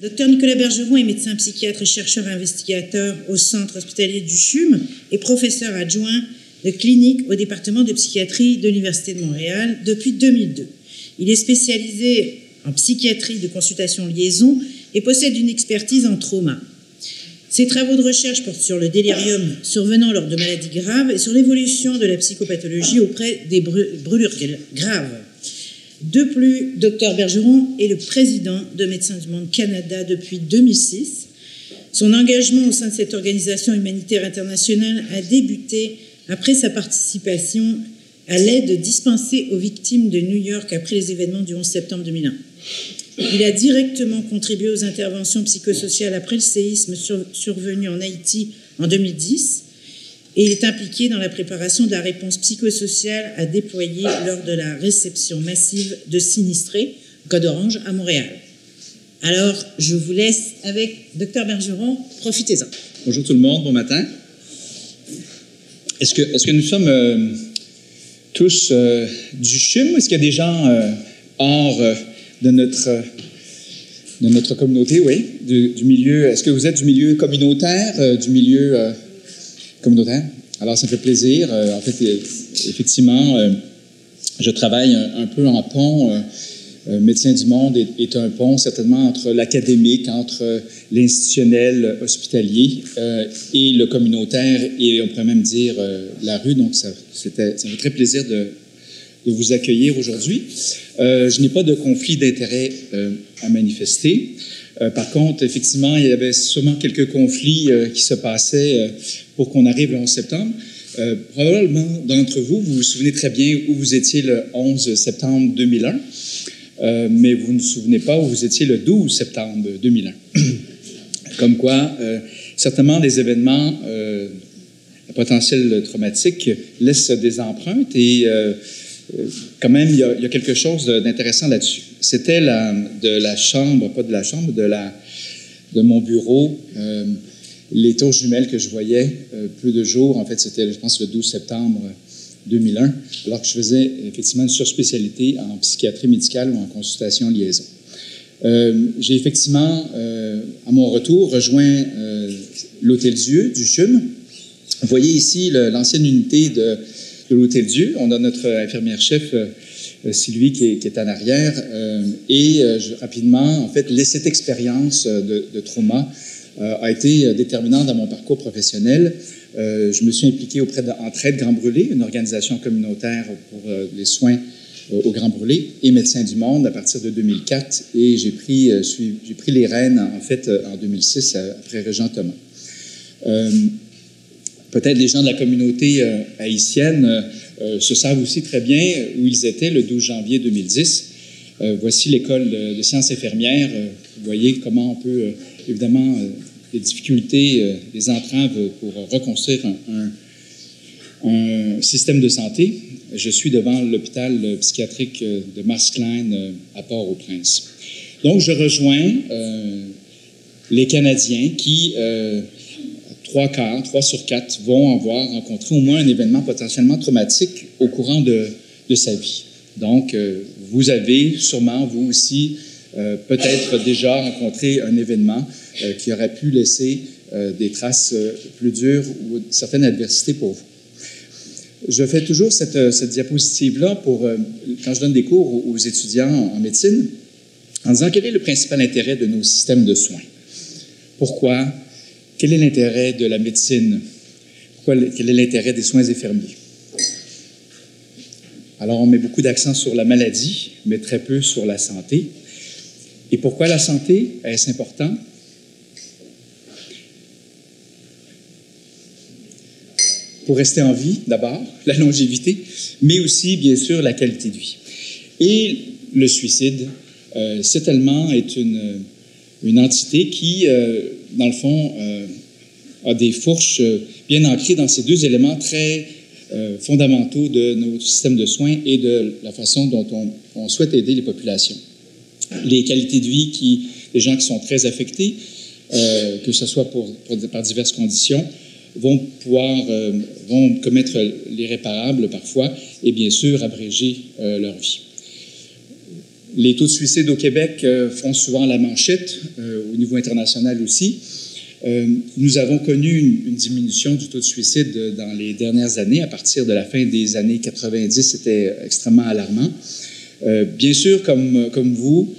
Dr Nicolas Bergeron est médecin psychiatre et chercheur investigateur au centre hospitalier du CHUM et professeur adjoint de clinique au département de psychiatrie de l'Université de Montréal depuis 2002. Il est spécialisé en psychiatrie de consultation liaison et possède une expertise en trauma. Ses travaux de recherche portent sur le délirium survenant lors de maladies graves et sur l'évolution de la psychopathologie auprès des brûlures graves. De plus, Dr Bergeron est le président de Médecins du Monde Canada depuis 2006. Son engagement au sein de cette organisation humanitaire internationale a débuté après sa participation à l'aide dispensée aux victimes de New York après les événements du 11 septembre 2001. Il a directement contribué aux interventions psychosociales après le séisme survenu en Haïti en 2010 et il est impliqué dans la préparation de la réponse psychosociale à déployer lors de la réception massive de sinistrés, Code Orange, à Montréal. Alors, je vous laisse avec Dr Bergeron. Profitez-en. Bonjour tout le monde, bon matin. Est-ce que nous sommes tous du CHUM ou est-ce qu'il y a des gens hors de notre communauté, oui, du milieu? Est-ce que vous êtes du milieu communautaire, du milieu communautaire? Alors, ça me fait plaisir. En fait, effectivement, je travaille un peu en pont. Médecins du Monde est un pont, certainement, entre l'académique, entre l'institutionnel hospitalier et le communautaire, et on pourrait même dire la rue. Donc, ça me fait très plaisir de vous accueillir aujourd'hui. Je n'ai pas de conflit d'intérêt à manifester. Par contre, effectivement, il y avait sûrement quelques conflits qui se passaient pour qu'on arrive le 11 septembre. Probablement, d'entre vous, vous vous souvenez très bien où vous étiez le 11 septembre 2001, mais vous ne vous souvenez pas où vous étiez le 12 septembre 2001. Comme quoi, certainement, des événements à potentiel traumatique laissent des empreintes et quand même, il y a quelque chose d'intéressant là-dessus. C'était de la chambre, pas de la chambre, de mon bureau, les tours jumelles que je voyais peu de jours. En fait, c'était, je pense, le 12 septembre 2001, alors que je faisais effectivement une surspécialité en psychiatrie médicale ou en consultation liaison. J'ai effectivement, à mon retour, rejoint l'Hôtel-Dieu du CHUM. Vous voyez ici l'ancienne unité de l'Hôtel-Dieu. On a notre infirmière-chef, Sylvie, qui est en arrière. Rapidement, en fait, cette expérience de trauma a été déterminante dans mon parcours professionnel. Je me suis impliqué auprès d'Entraide Grand Brûlé, une organisation communautaire pour les soins aux Grands Brûlés, et Médecins du Monde à partir de 2004. Et j'ai pris les rênes, en fait, en 2006, après Régent Thomas. Peut-être les gens de la communauté haïtienne se savent aussi très bien où ils étaient le 12 janvier 2010. Voici l'école de sciences infirmières. Vous voyez comment on peut, évidemment, les difficultés, les entraves pour reconstruire un système de santé. Je suis devant l'hôpital psychiatrique de Mars Klein à Port-au-Prince. Donc, je rejoins les Canadiens qui... 3 sur 4 vont avoir rencontré au moins un événement potentiellement traumatique au courant de sa vie. Donc, vous avez sûrement, vous aussi, peut-être déjà rencontré un événement qui aurait pu laisser des traces plus dures ou certaines adversités pour vous. Je fais toujours cette diapositive-là quand je donne des cours aux étudiants en médecine, en disant quel est le principal intérêt de nos systèmes de soins. Pourquoi? Quel est l'intérêt de la médecine? Quel est l'intérêt des soins infirmiers? Alors, on met beaucoup d'accent sur la maladie, mais très peu sur la santé. Et pourquoi la santé? Est-ce important? Pour rester en vie, d'abord, la longévité, mais aussi, bien sûr, la qualité de vie. Et le suicide, est une entité qui, dans le fond, a des fourches bien ancrées dans ces deux éléments très fondamentaux de nos systèmes de soins et de la façon dont on souhaite aider les populations. Les qualités de vie des gens qui sont très affectés, que ce soit par diverses conditions, vont commettre l'irréparable parfois et bien sûr abréger leur vie. Les taux de suicide au Québec font souvent la manchette, au niveau international aussi. Nous avons connu une diminution du taux de suicide dans les dernières années. À partir de la fin des années 90, c'était extrêmement alarmant. Bien sûr, comme vous,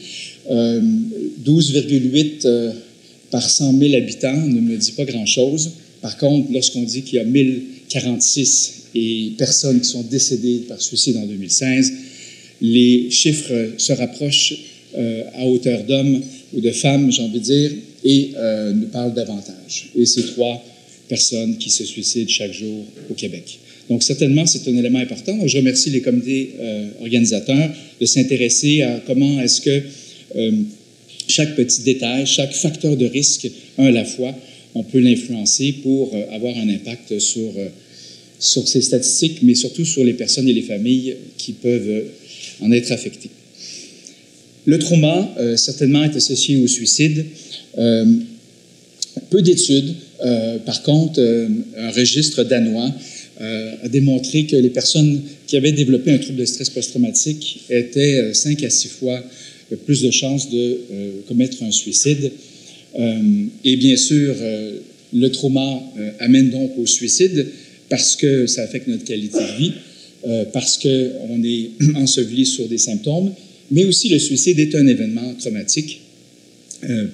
12,8 par 100 000 habitants ne me dit pas grand-chose. Par contre, lorsqu'on dit qu'il y a 1046 personnes qui sont décédées par suicide en 2016, les chiffres se rapprochent à hauteur d'hommes ou de femmes, j'ai envie de dire, et nous parlent davantage. Et c'est 3 personnes qui se suicident chaque jour au Québec. Donc, certainement, c'est un élément important. Donc, je remercie les comités organisateurs de s'intéresser à comment est-ce que chaque petit détail, chaque facteur de risque, un à la fois, on peut l'influencer pour avoir un impact sur ces statistiques, mais surtout sur les personnes et les familles qui peuvent en être affectées. Le trauma, certainement, est associé au suicide. Peu d'études. Par contre, un registre danois a démontré que les personnes qui avaient développé un trouble de stress post-traumatique étaient 5 à 6 fois plus de chances de commettre un suicide. Et bien sûr, le trauma amène donc au suicide parce que ça affecte notre qualité de vie, parce qu'on est enseveli sur des symptômes, mais aussi le suicide est un événement traumatique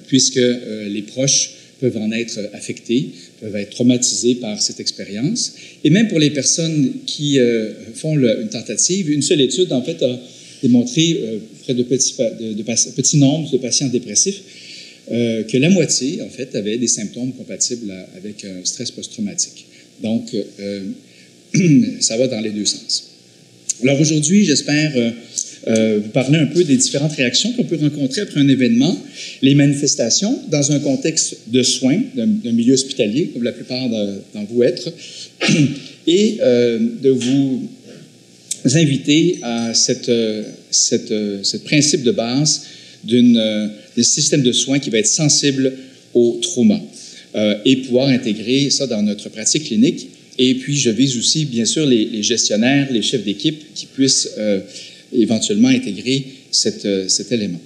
puisque les proches peuvent en être affectés, peuvent être traumatisés par cette expérience. Et même pour les personnes qui font une tentative, une seule étude, en fait, a démontré, près de petits nombres de patients dépressifs, que la moitié, en fait, avait des symptômes compatibles avec un stress post-traumatique. Donc, ça va dans les deux sens. Alors aujourd'hui, j'espère vous parler un peu des différentes réactions qu'on peut rencontrer après un événement, les manifestations dans un contexte de soins, d'un milieu hospitalier, comme la plupart d'entre vous êtes, et de vous inviter à ce principe de base d'un système de soins qui va être sensible au trauma et pouvoir intégrer ça dans notre pratique clinique. Et puis, je vise aussi, bien sûr, les gestionnaires, les chefs d'équipe qui puissent éventuellement intégrer cet élément.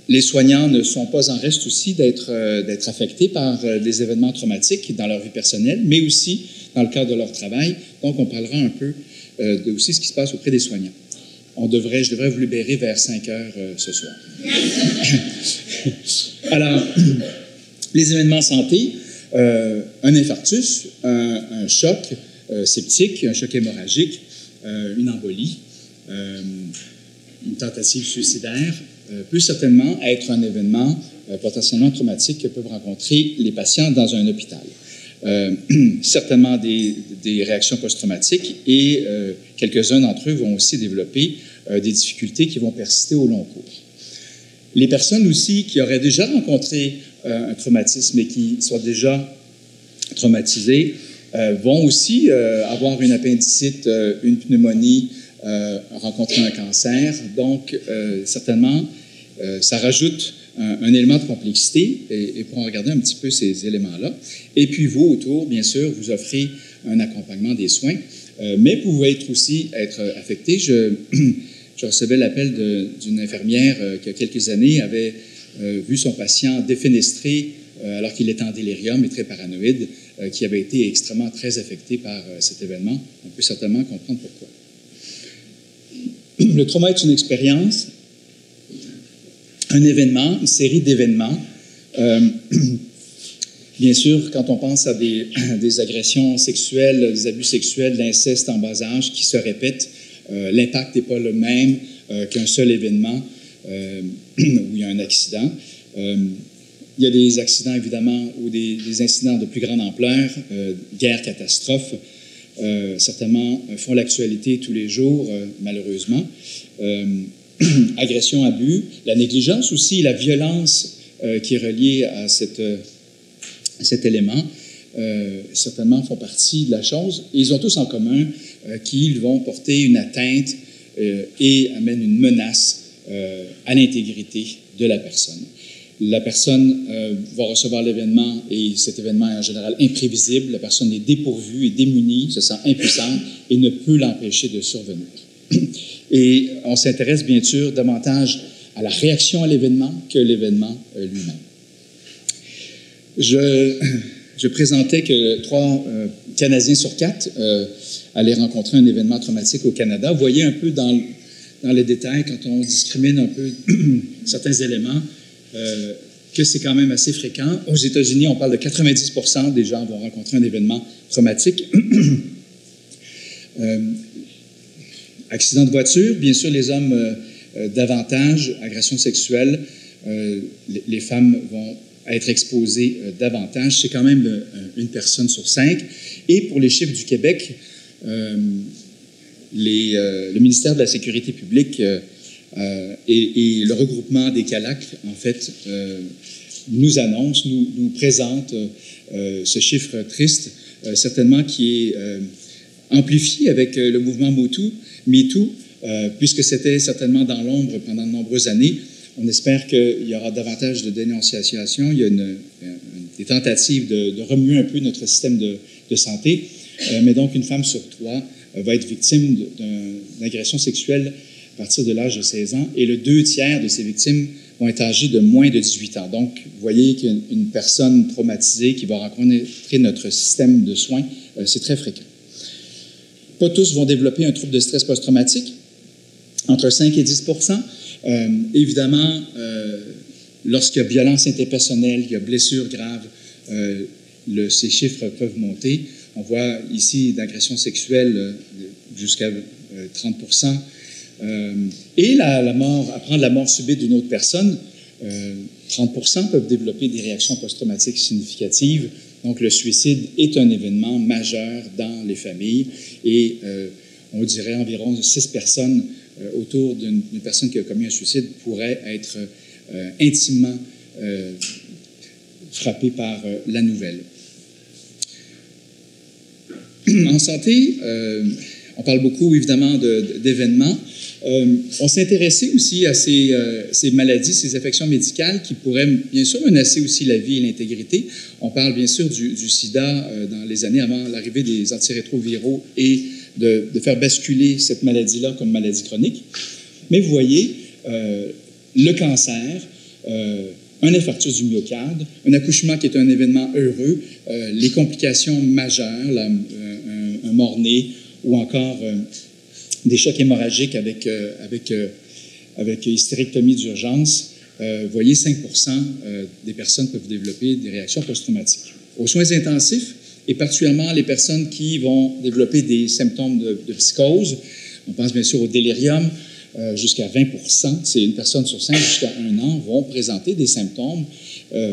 Les soignants ne sont pas en reste aussi d'être affectés par des événements traumatiques dans leur vie personnelle, mais aussi dans le cadre de leur travail. Donc, on parlera un peu de aussi ce qui se passe auprès des soignants. Je devrais vous libérer vers 5 heures ce soir. Alors, les événements santé, un infarctus, un choc septique, un choc hémorragique, une embolie, une tentative suicidaire, peut certainement être un événement potentiellement traumatique que peuvent rencontrer les patients dans un hôpital. Certainement des réactions post-traumatiques et quelques-uns d'entre eux vont aussi développer des difficultés qui vont persister au long cours. Les personnes aussi qui auraient déjà rencontré un traumatisme et qui sont déjà traumatisées vont aussi avoir une appendicite, une pneumonie, rencontrer un cancer. Donc, certainement, ça rajoute un élément de complexité et pour en regarder un petit peu ces éléments-là. Et puis, vous, autour, bien sûr, vous offrez un accompagnement des soins, mais vous pouvez aussi être affecté. Je recevais l'appel d'une infirmière qui, il y a quelques années, avait vu son patient défenestré alors qu'il était en délirium et très paranoïde, qui avait été extrêmement très affecté par cet événement. On peut certainement comprendre pourquoi. Le trauma est une expérience, un événement, une série d'événements. Bien sûr, quand on pense à des agressions sexuelles, des abus sexuels, l'inceste en bas âge qui se répètent, l'impact n'est pas le même qu'un seul événement où il y a un accident. Il y a des accidents, évidemment, ou des incidents de plus grande ampleur, guerres, catastrophes, certainement font l'actualité tous les jours, malheureusement. Agression, abus, la négligence aussi, la violence qui est reliée à cet élément, certainement font partie de la chose. Et ils ont tous en commun qu'ils vont porter une atteinte et amènent une menace à l'intégrité de la personne. La personne va recevoir l'événement et cet événement est en général imprévisible. La personne est dépourvue et démunie, se sent impuissante et ne peut l'empêcher de survenir. Et on s'intéresse bien sûr davantage à la réaction à l'événement que l'événement lui-même. Je présentais que 3 Canadiens sur 4 allaient rencontrer un événement traumatique au Canada. Vous voyez un peu dans les détails, quand on discrimine un peu certains éléments, que c'est quand même assez fréquent. Aux États-Unis, on parle de 90% des gens vont rencontrer un événement traumatique. Accident de voiture, bien sûr, les hommes davantage, agression sexuelle, les femmes vont être exposées davantage. C'est quand même une personne sur 5. Et pour les chiffres du Québec, le ministère de la Sécurité publique et le regroupement des CALAC, en fait, nous annonce, nous présente ce chiffre triste, certainement qui est amplifié avec le mouvement MeToo, puisque c'était certainement dans l'ombre pendant de nombreuses années. On espère qu'il y aura davantage de dénonciations. Il y a des tentatives de remuer un peu notre système de santé. Mais donc, une femme sur 3 va être victime d'une agression sexuelle à partir de l'âge de 16 ans. Et le 2/3 de ces victimes vont être âgées de moins de 18 ans. Donc, vous voyez qu'une personne traumatisée qui va rencontrer notre système de soins, c'est très fréquent. Pas tous vont développer un trouble de stress post-traumatique, entre 5 et 10%. Évidemment, lorsqu'il y a violence interpersonnelle, il y a blessure grave, ces chiffres peuvent monter. On voit ici d'agression sexuelle jusqu'à 30%. Et apprendre la mort subite d'une autre personne, 30% peuvent développer des réactions post-traumatiques significatives. Donc, le suicide est un événement majeur dans les familles et on dirait environ 6 personnes autour d'une personne qui a commis un suicide pourraient être intimement frappées par la nouvelle. En santé, on parle beaucoup évidemment d'événements. On s'est intéressé aussi à ces maladies, ces affections médicales qui pourraient bien sûr menacer aussi la vie et l'intégrité. On parle bien sûr du sida dans les années avant l'arrivée des antirétroviraux et de faire basculer cette maladie-là comme maladie chronique. Mais vous voyez, le cancer, un infarctus du myocarde, un accouchement qui est un événement heureux, les complications majeures, un mort-né ou encore des chocs hémorragiques avec hystérectomie d'urgence, vous voyez, 5% des personnes peuvent développer des réactions post-traumatiques. Aux soins intensifs, et particulièrement les personnes qui vont développer des symptômes de psychose, on pense bien sûr au délirium, jusqu'à 20%, c'est une personne sur 5 jusqu'à 1 an, vont présenter des symptômes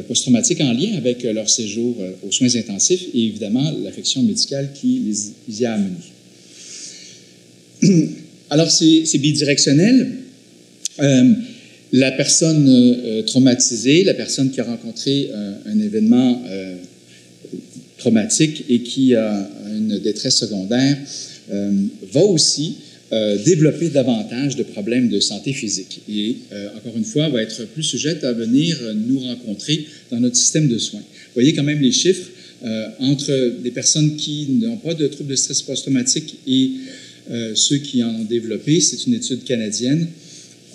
post-traumatiques en lien avec leur séjour aux soins intensifs et évidemment l'affection médicale qui les y a amenés. Alors, c'est bidirectionnel. La personne traumatisée, la personne qui a rencontré un événement traumatique et qui a une détresse secondaire va aussi développer davantage de problèmes de santé physique et, encore une fois, va être plus sujette à venir nous rencontrer dans notre système de soins. Vous voyez quand même les chiffres entre des personnes qui n'ont pas de troubles de stress post-traumatique et ceux qui en ont développé. C'est une étude canadienne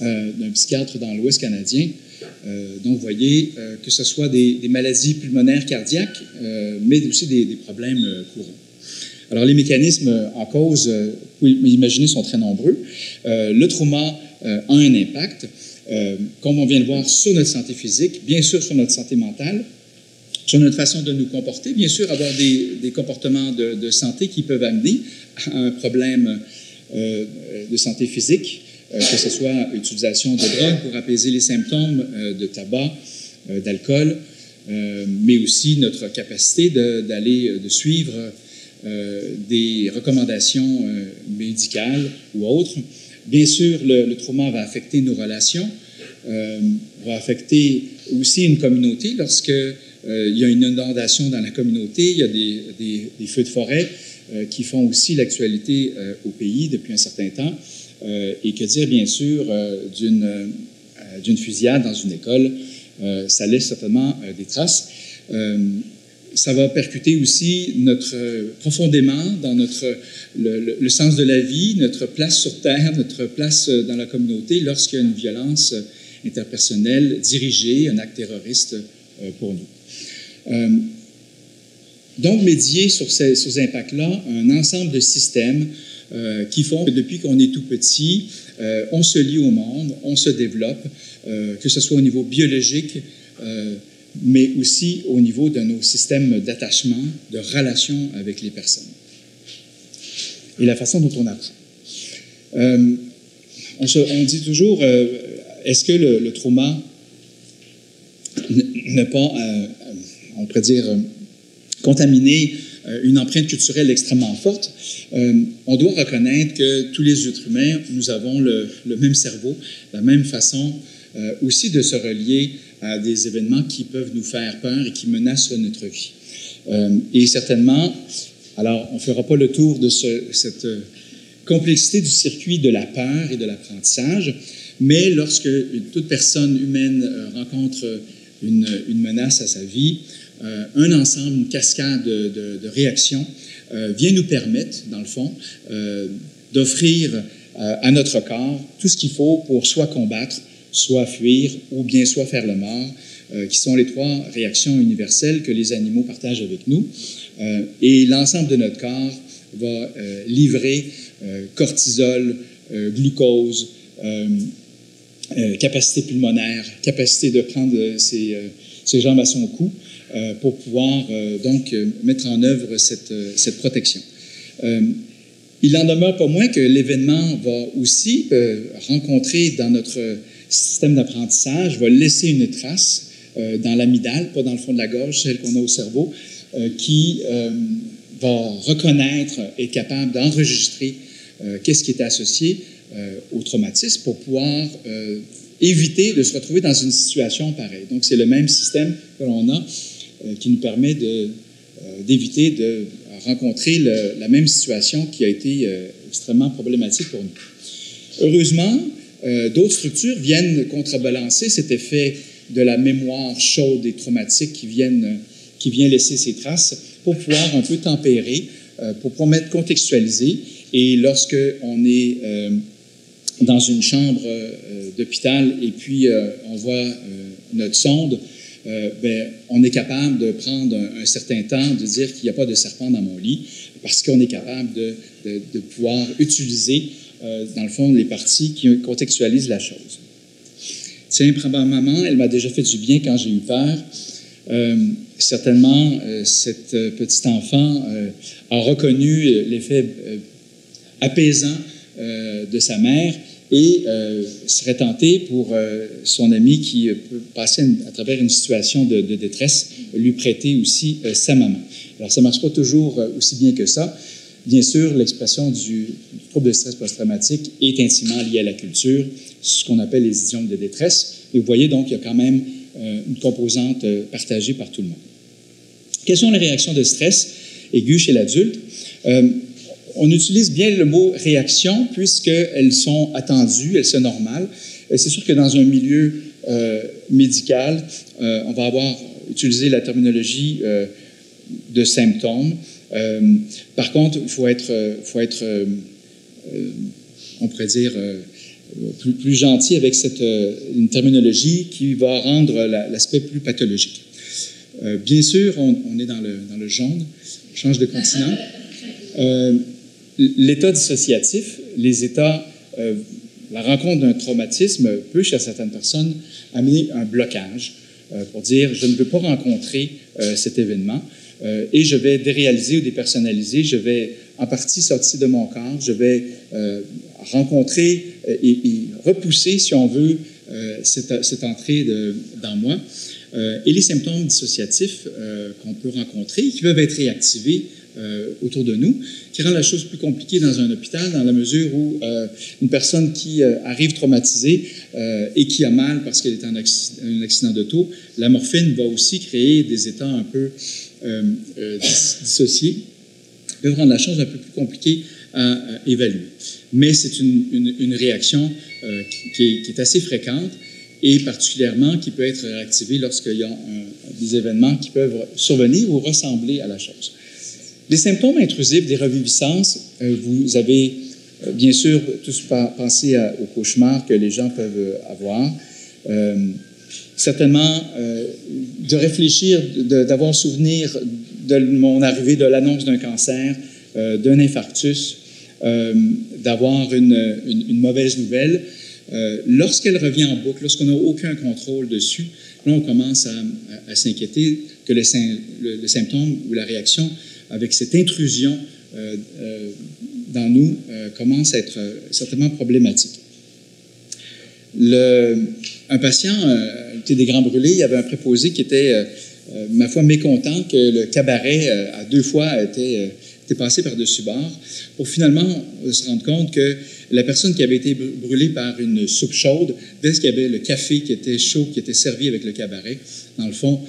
d'un psychiatre dans l'Ouest canadien. Donc, vous voyez que ce soit des maladies pulmonaires cardiaques, mais aussi des problèmes courants. Alors, les mécanismes en cause, vous pouvez imaginer, sont très nombreux. Le trauma a un impact, comme on vient de voir, sur notre santé physique, bien sûr sur notre santé mentale, sur notre façon de nous comporter, bien sûr avoir des comportements de santé qui peuvent amener à un problème de santé phisique, que ce soit utilisation de drogue pour apaiser les symptômes, de tabac, d'alcool, mais aussi notre capacité de suivre des recommandations médicales ou autres. Bien sûr, le trauma va affecter nos relations, va affecter aussi une communauté lorsque il y a une inondation dans la communauté, il y a des feux de forêt qui font aussi l'actualité au pays depuis un certain temps. Et que dire, bien sûr, d'une fusillade dans une école, ça laisse certainement des traces. ça va percuter aussi profondément dans le sens de la vie, notre place sur Terre, notre place dans la communauté lorsqu'il y a une violence interpersonnelle dirigée, un acte terroriste pour nous. Donc, médier sur ces impacts-là, un ensemble de systèmes qui font que depuis qu'on est tout petit, on se lie au monde, on se développe, que ce soit au niveau biologique, mais aussi au niveau de nos systèmes d'attachement, de relation avec les personnes. Et la façon dont on apprend. On dit toujours, est-ce que le trauma n'a pas, on pourrait dire, contaminer une empreinte culturelle extrêmement forte? On doit reconnaître que tous les êtres humains, nous avons le même cerveau, la même façon aussi de se relier à des événements qui peuvent nous faire peur et qui menacent notre vie. Et certainement, alors on ne fera pas le tour de cette complexité du circuit de la peur et de l'apprentissage, mais lorsque toute personne humaine rencontre une menace à sa vie, un ensemble, une cascade de réactions vient nous permettre, dans le fond, d'offrir à notre corps tout ce qu'il faut pour soit combattre, soit fuir, ou bien soit faire le mort, qui sont les trois réactions universelles que les animaux partagent avec nous. Et l'ensemble de notre corps va livrer cortisol, glucose, capacité pulmonaire, capacité de prendre ses jambes à son cou pour pouvoir donc mettre en œuvre cette protection. Il n'en demeure pas moins que l'événement va aussi rencontrer dans notre système d'apprentissage, va laisser une trace dans l'amygdale, pas dans le fond de la gorge, celle qu'on a au cerveau, qui va reconnaître, être capable d'enregistrer qu'est-ce qui est associé au traumatisme pour pouvoir éviter de se retrouver dans une situation pareille. Donc, c'est le même système que l'on a qui nous permet d'éviter de rencontrer la même situation qui a été extrêmement problématique pour nous. Heureusement, d'autres structures viennent contrebalancer cet effet de la mémoire chaude et traumatique qui vient laisser ses traces pour pouvoir un peu tempérer, pour pouvoir contextualiser. Et lorsque on est dans une chambre d'hôpital et puis on voit notre sonde, on est capable de prendre un certain temps, de dire qu'il n'y a pas de serpent dans mon lit, parce qu'on est capable de pouvoir utiliser, dans le fond, les parties qui contextualisent la chose. Tiens, probablement, elle m'a déjà fait du bien quand j'ai eu peur. Certainement, cette petite enfant a reconnu l'effet apaisant de sa mère et serait tenté pour son ami qui peut passer à travers une situation de détresse, lui prêter aussi sa maman. Alors, ça ne marche pas toujours aussi bien que ça. Bien sûr, l'expression du trouble de stress post-traumatique est intimement liée à la culture, ce qu'on appelle les idiomes de détresse. Et vous voyez donc, il y a quand même une composante partagée par tout le monde. Quelles sont les réactions de stress aiguës chez l'adulte? On utilise bien le mot « réaction » puisqu'elles sont attendues, elles sont normales. C'est sûr que dans un milieu médical, on va avoir utilisé la terminologie de symptômes. Par contre, il faut être on pourrait dire, plus gentil avec une terminologie qui va rendre l'aspect plus pathologique. Bien sûr, on est dans le jaune, on change de continent. L'état dissociatif, les états, la rencontre d'un traumatisme peut, chez certaines personnes, amener un blocage pour dire « je ne veux pas rencontrer cet événement et je vais déréaliser ou dépersonnaliser, je vais en partie sortir de mon corps, je vais rencontrer et repousser, si on veut, cette entrée dans moi. » Et les symptômes dissociatifs qu'on peut rencontrer, qui peuvent être réactivés autour de nous, qui rend la chose plus compliquée dans un hôpital, dans la mesure où une personne qui arrive traumatisée et qui a mal parce qu'elle est en un accident d'auto, la morphine va aussi créer des états un peu dissociés, peuvent rendre la chose un peu plus compliquée à évaluer. Mais c'est une réaction qui est assez fréquente et particulièrement qui peut être réactivé lorsqu'il y a des événements qui peuvent survenir ou ressembler à la chose. Les symptômes intrusifs des reviviscences, vous avez bien sûr tous pensé au cauchemar que les gens peuvent avoir. Certainement, de réfléchir, d'avoir souvenir de mon arrivée, de l'annonce d'un cancer, d'un infarctus, d'avoir une mauvaise nouvelle. Lorsqu'elle revient en boucle, lorsqu'on n'a aucun contrôle dessus, là, on commence à s'inquiéter que le symptôme ou la réaction avec cette intrusion dans nous commence à être certainement problématique. Un patient était des Grands Brûlés, il y avait un préposé qui était, ma foi, mécontent que le cabaret, à 2 fois, était passé par-dessus bord, pour finalement se rendre compte que la personne qui avait été brûlée par une soupe chaude, dès qu'il y avait le café qui était chaud, qui était servi avec le cabaret, dans le fond,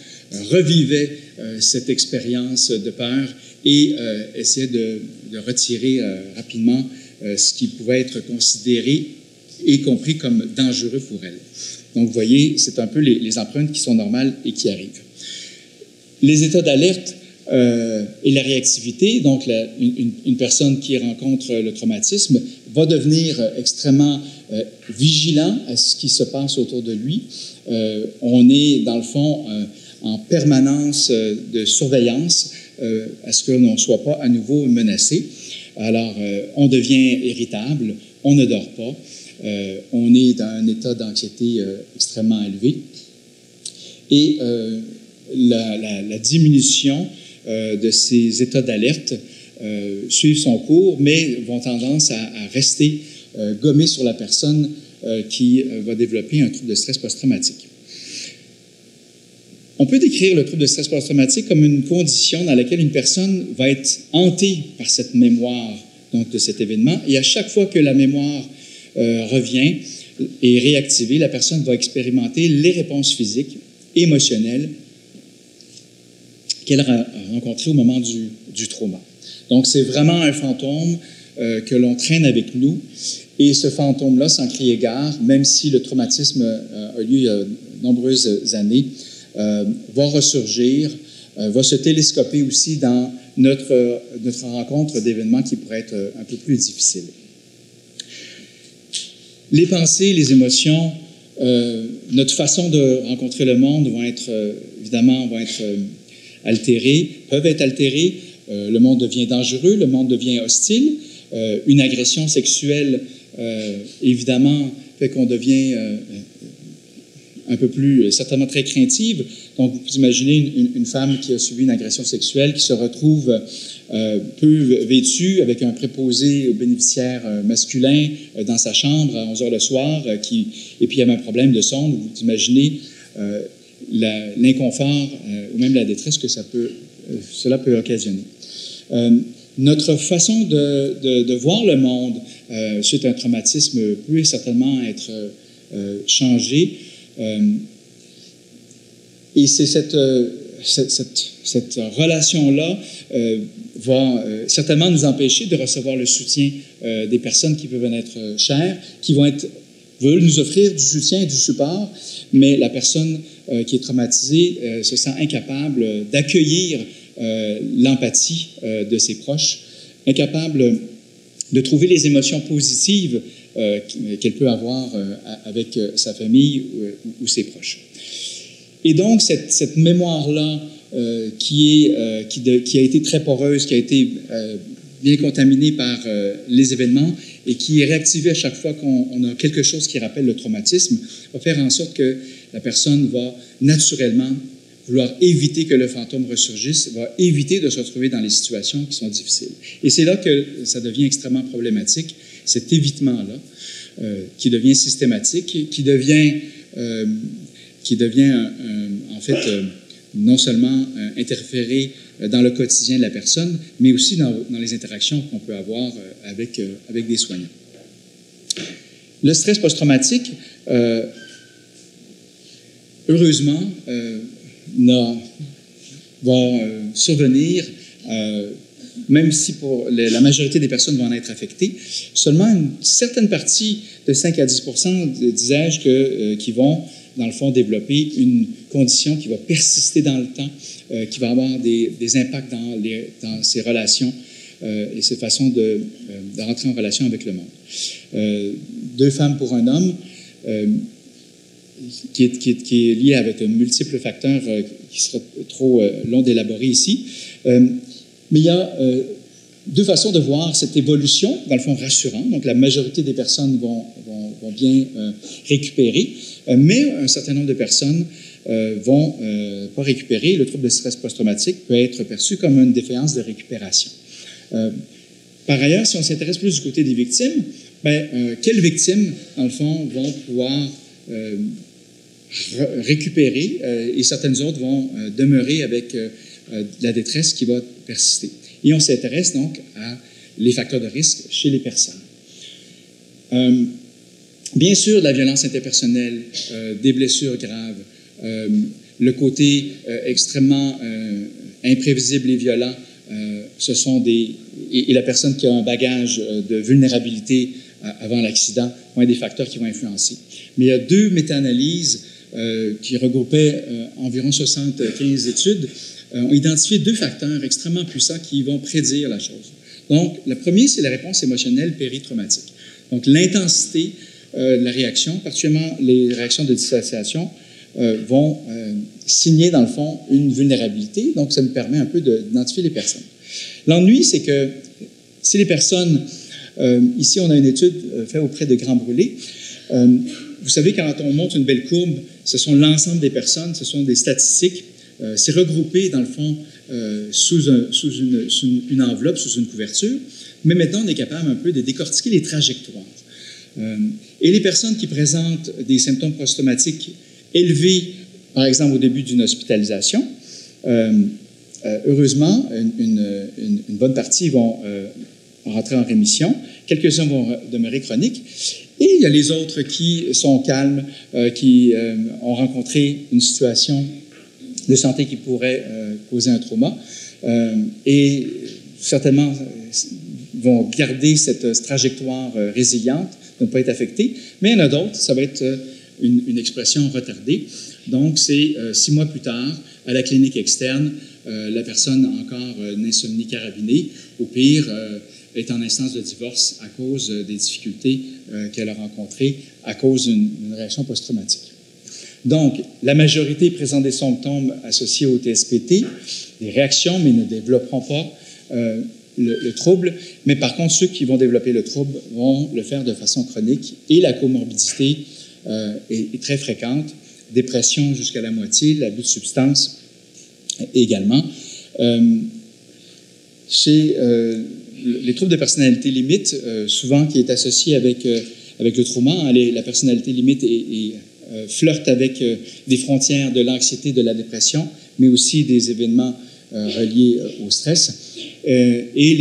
revivait cette expérience de peur et essayait de retirer rapidement ce qui pouvait être considéré et compris comme dangereux pour elle. Donc, vous voyez, c'est un peu les empreintes qui sont normales et qui arrivent. Les états d'alerte et la réactivité, donc une personne qui rencontre le traumatisme va devenir extrêmement vigilant à ce qui se passe autour de lui. On est, dans le fond, en permanence de surveillance à ce que l'on ne soit pas à nouveau menacé. Alors, on devient irritable, on ne dort pas, on est dans un état d'anxiété extrêmement élevé. Et la diminution de ces états d'alerte suivent son cours, mais vont tendance à rester gommés sur la personne qui va développer un trouble de stress post-traumatique. On peut décrire le trouble de stress post-traumatique comme une condition dans laquelle une personne va être hantée par cette mémoire donc, de cet événement, et à chaque fois que la mémoire revient et est réactivée, la personne va expérimenter les réponses physiques, émotionnelles qu'elle a rencontrées au moment du trauma. Donc, c'est vraiment un fantôme que l'on traîne avec nous, et ce fantôme-là, sans crier gare, même si le traumatisme a eu lieu il y a de nombreuses années, va ressurgir, va se télescoper aussi dans notre rencontre d'événements qui pourraient être un peu plus difficiles. Les pensées, les émotions, notre façon de rencontrer le monde vont être altérées, peuvent être altérées. Le monde devient dangereux, le monde devient hostile. Une agression sexuelle, évidemment, fait qu'on devient un peu plus, certainement très craintive. Donc, vous imaginez une femme qui a subi une agression sexuelle, qui se retrouve peu vêtue, avec un préposé au bénéficiaire masculin dans sa chambre à 11 heures le soir, et puis il y a un problème de son. Vous imaginez l'inconfort ou même la détresse que cela peut occasionner. Notre façon de voir le monde suite à un traumatisme peut certainement être changée. Et c'est cette relation-là va certainement nous empêcher de recevoir le soutien des personnes qui peuvent être chères, qui veulent nous offrir du soutien et du support, mais la personne qui est traumatisée se sent incapable d'accueillir l'empathie de ses proches, incapable de trouver les émotions positives qu'elle peut avoir avec sa famille ou ses proches. Et donc, cette mémoire-là qui a été très poreuse, qui a été bien contaminée par les événements et qui est réactivée à chaque fois qu'on a quelque chose qui rappelle le traumatisme, va faire en sorte que la personne va naturellement vouloir éviter que le fantôme ressurgisse, va éviter de se retrouver dans les situations qui sont difficiles. Et c'est là que ça devient extrêmement problématique, cet évitement-là, qui devient systématique, qui devient en fait non seulement interférer dans le quotidien de la personne, mais aussi dans les interactions qu'on peut avoir avec des soignants. Le stress post-traumatique, heureusement, va survenir même si pour la majorité des personnes vont en être affectées, seulement une certaine partie de 5 à 10 disais-je, qui vont, dans le fond, développer une condition qui va persister dans le temps, qui va avoir des impacts dans ces relations et ces façons de rentrer en relation avec le monde. 2 femmes pour un homme, qui est lié avec multiples facteurs qui seraient trop longs d'élaborer ici. Mais il y a 2 façons de voir cette évolution, dans le fond rassurant. Donc, la majorité des personnes vont bien récupérer, mais un certain nombre de personnes vont pas récupérer. Le trouble de stress post-traumatique peut être perçu comme une défaillance de récupération. Par ailleurs, si on s'intéresse plus du côté des victimes, quelles victimes, dans le fond, vont pouvoir récupérer et certaines autres vont demeurer avec la détresse qui va persister. Et on s'intéresse donc à les facteurs de risque chez les personnes. Bien sûr, la violence interpersonnelle, des blessures graves, le côté extrêmement imprévisible et violent, ce sont et la personne qui a un bagage de vulnérabilité avant l'accident vont être des facteurs qui vont influencer. Mais il y a 2 méta-analyses qui regroupaient environ 75 études, ont identifié 2 facteurs extrêmement puissants qui vont prédire la chose. Donc, le premier, c'est la réponse émotionnelle péritraumatique. Donc, l'intensité de la réaction, particulièrement les réactions de dissociation, vont signer, dans le fond, une vulnérabilité. Donc, ça nous permet un peu d'identifier les personnes. L'ennui, c'est que si les personnes... ici, on a une étude faite auprès de Grand Brûlé. Vous savez, quand on monte une belle courbe, ce sont l'ensemble des personnes, ce sont des statistiques. C'est regroupé, dans le fond, sous une enveloppe, sous une couverture. Mais maintenant, on est capable un peu de décortiquer les trajectoires. Et les personnes qui présentent des symptômes post-traumatiques élevés, par exemple, au début d'une hospitalisation, heureusement, une bonne partie vont rentrer en rémission. Quelques-uns vont demeurer chroniques. Et il y a les autres qui sont calmes, qui ont rencontré une situation de santé qui pourrait causer un trauma et certainement vont garder cette trajectoire résiliente, de ne pas être affectés. Mais il y en a d'autres, ça va être une expression retardée. Donc, c'est 6 mois plus tard, à la clinique externe, la personne a encore une insomnie carabinée. Au pire, est en instance de divorce à cause des difficultés qu'elle a rencontrées à cause d'une réaction post-traumatique. Donc, la majorité présente des symptômes associés au TSPT, des réactions, mais ne développeront pas le trouble. Mais par contre, ceux qui vont développer le trouble vont le faire de façon chronique et la comorbidité est très fréquente. Dépression jusqu'à la moitié, l'abus de substances également. Chez les troubles de personnalité limite, souvent qui est associé avec le trauma, la personnalité limite flirte avec des frontières de l'anxiété, de la dépression, mais aussi des événements reliés au stress. Et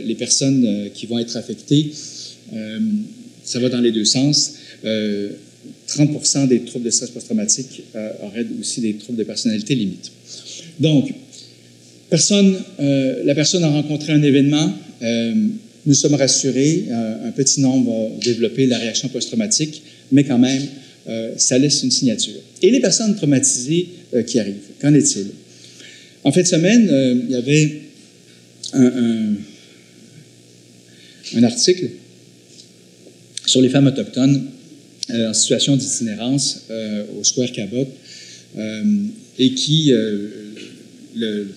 les personnes qui vont être affectées, ça va dans les 2 sens. 30% des troubles de stress post-traumatique auraient aussi des troubles de personnalité limite. Donc, la personne a rencontré un événement, nous sommes rassurés, un petit nombre va développer la réaction post-traumatique, mais quand même, ça laisse une signature. Et les personnes traumatisées qui arrivent, qu'en est-il? En fin de semaine, il y avait un article sur les femmes autochtones en situation d'itinérance au Square Cabot et qui, le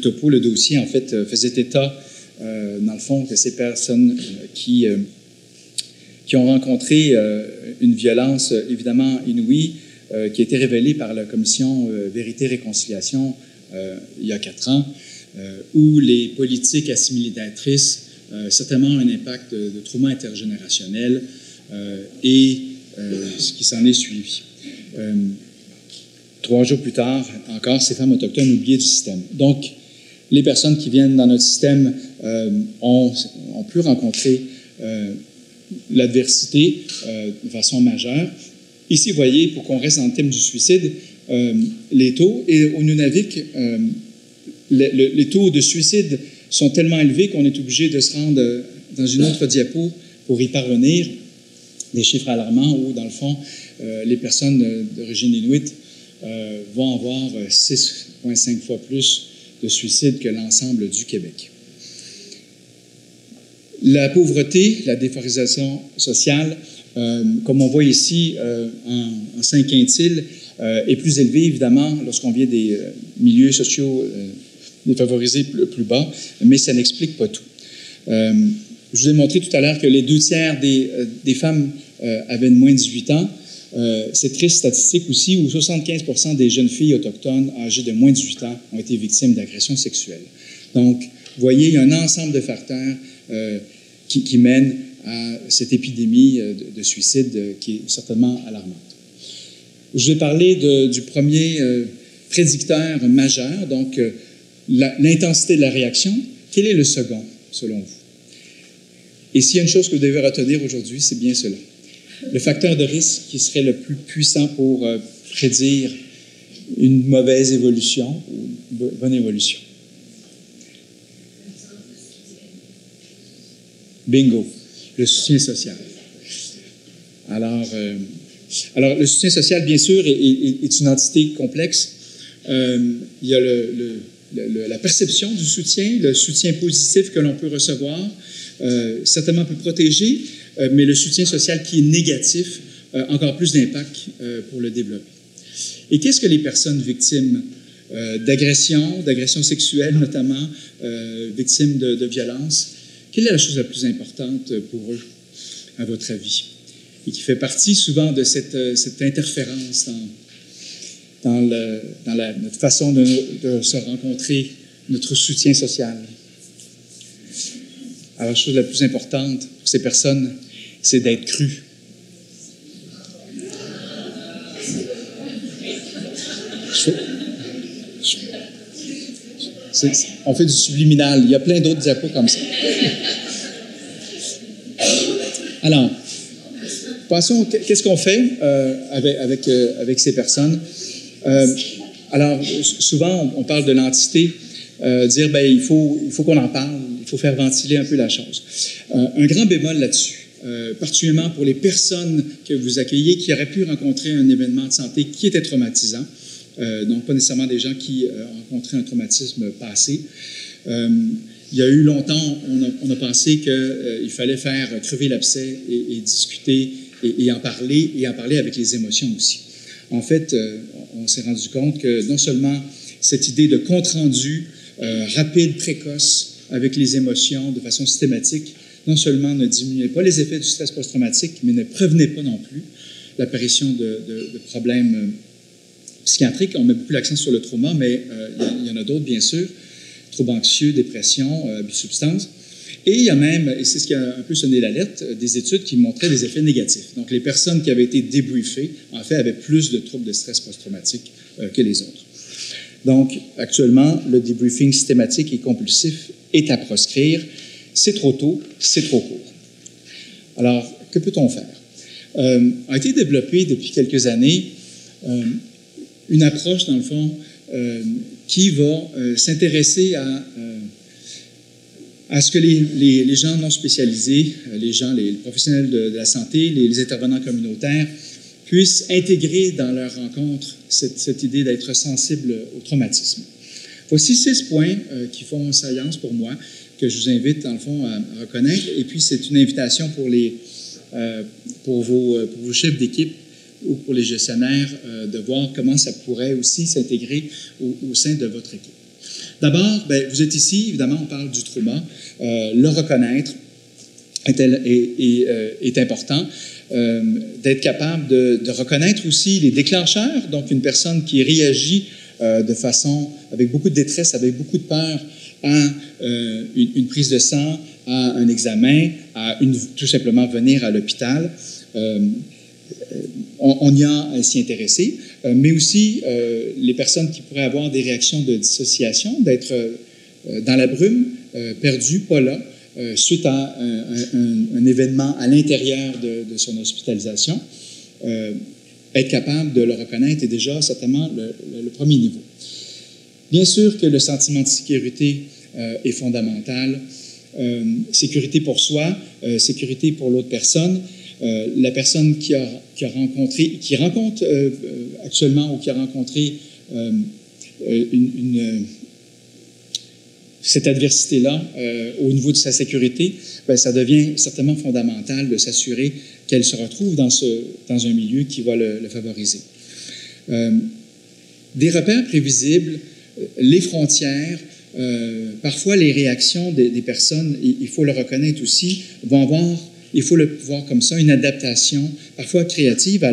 topo, le dossier, en fait, faisait état, dans le fond, de ces personnes qui ont rencontré une violence évidemment inouïe qui a été révélée par la commission Vérité-Réconciliation il y a 4 ans, où les politiques assimilatrices certainement ont un impact de trauma intergénérationnel et ce qui s'en est suivi. 3 jours plus tard, encore, ces femmes autochtones oubliées du système. Donc, les personnes qui viennent dans notre système ont pu rencontrer l'adversité de façon majeure. Ici, vous voyez, pour qu'on reste dans le thème du suicide, les taux. Et au Nunavik, les taux de suicide sont tellement élevés qu'on est obligé de se rendre dans une autre diapo pour y parvenir. Des chiffres alarmants où, dans le fond, les personnes d'origine inuit vont avoir 6,5 fois plus de suicides que l'ensemble du Québec. La pauvreté, la défavorisation sociale, comme on voit ici en Saint-Quintil, est plus élevée, évidemment, lorsqu'on vient des milieux sociaux défavorisés plus bas, mais ça n'explique pas tout. Je vous ai montré tout à l'heure que les 2/3 des femmes avaient de moins de 18 ans. C'est triste statistique aussi, où 75% des jeunes filles autochtones âgées de moins de 18 ans ont été victimes d'agressions sexuelles. Donc, vous voyez, il y a un ensemble de facteurs qui mènent à cette épidémie de suicide qui est certainement alarmante. Je vais parler du premier prédicteur majeur, donc l'intensité de la réaction. Quel est le second, selon vous? Et s'il y a une chose que vous devez retenir aujourd'hui, c'est bien cela. Le facteur de risque qui serait le plus puissant pour prédire une mauvaise évolution ou une bonne évolution. Bingo, le soutien social. Alors, le soutien social, bien sûr, est une entité complexe. Il y a la perception du soutien, le soutien positif que l'on peut recevoir, certainement peut protéger, mais le soutien social qui est négatif a encore plus d'impact pour le développer. Et qu'est-ce que les personnes victimes d'agressions sexuelles notamment, victimes de violences, quelle est la chose la plus importante pour eux, à votre avis? Et qui fait partie souvent de cette interférence dans notre façon de se rencontrer, notre soutien social. Alors, la chose la plus importante pour ces personnes, c'est d'être cru. On fait du subliminal. Il y a plein d'autres diapos comme ça. Alors, passons, qu'est-ce qu'on fait avec ces personnes? Alors, souvent, on parle de l'entité, dire, ben, il faut qu'on en parle, il faut faire ventiler un peu la chose. Un grand bémol là-dessus, particulièrement pour les personnes que vous accueillez qui auraient pu rencontrer un événement de santé qui était traumatisant, donc pas nécessairement des gens qui ont rencontré un traumatisme passé. Il y a eu longtemps, on a pensé qu'il fallait faire crever l'abcès et discuter et en parler avec les émotions aussi. En fait, on s'est rendu compte que non seulement cette idée de compte-rendu rapide, précoce, avec les émotions de façon systématique, non seulement ne diminuait pas les effets du stress post-traumatique, mais ne prévenait pas non plus l'apparition de problèmes psychiatriques. On met beaucoup l'accent sur le trauma, mais il y en a d'autres, bien sûr. Troubles anxieux, dépression, abus de substances. Et il y a même, et c'est ce qui a un peu sonné l'alerte, des études qui montraient des effets négatifs. Donc, les personnes qui avaient été débriefées, en fait, avaient plus de troubles de stress post-traumatique que les autres. Donc, actuellement, le débriefing systématique et compulsif est à proscrire. C'est trop tôt, c'est trop court. Alors, que peut-on faire? A été développée depuis quelques années une approche, dans le fond, qui va s'intéresser à ce que les gens non spécialisés, les professionnels de la santé, les intervenants communautaires, puissent intégrer dans leur rencontre cette idée d'être sensible au traumatisme. Voici 6 points qui font saillance pour moi, que je vous invite, dans le fond, à reconnaître. Et puis, c'est une invitation pour vos chefs d'équipe ou pour les gestionnaires de voir comment ça pourrait aussi s'intégrer au sein de votre équipe. D'abord, vous êtes ici, évidemment, on parle du trauma. Le reconnaître est important. D'être capable de reconnaître aussi les déclencheurs, donc une personne qui réagit de façon, avec beaucoup de détresse, avec beaucoup de peur, à une prise de sang, à un examen, tout simplement venir à l'hôpital. On y a à s'y intéresser, mais aussi les personnes qui pourraient avoir des réactions de dissociation, d'être dans la brume, perdues, pas là, suite à un événement à l'intérieur de son hospitalisation. Être capable de le reconnaître est déjà certainement le premier niveau. Bien sûr que le sentiment de sécurité est fondamentale. Sécurité pour soi, sécurité pour l'autre personne. La personne qui rencontre actuellement ou qui a rencontré cette adversité-là au niveau de sa sécurité, bien, ça devient certainement fondamental de s'assurer qu'elle se retrouve dans un milieu qui va le favoriser. Des repères prévisibles, les frontières, parfois les réactions des personnes, il faut le reconnaître aussi, vont avoir, il faut le voir comme ça, une adaptation parfois créative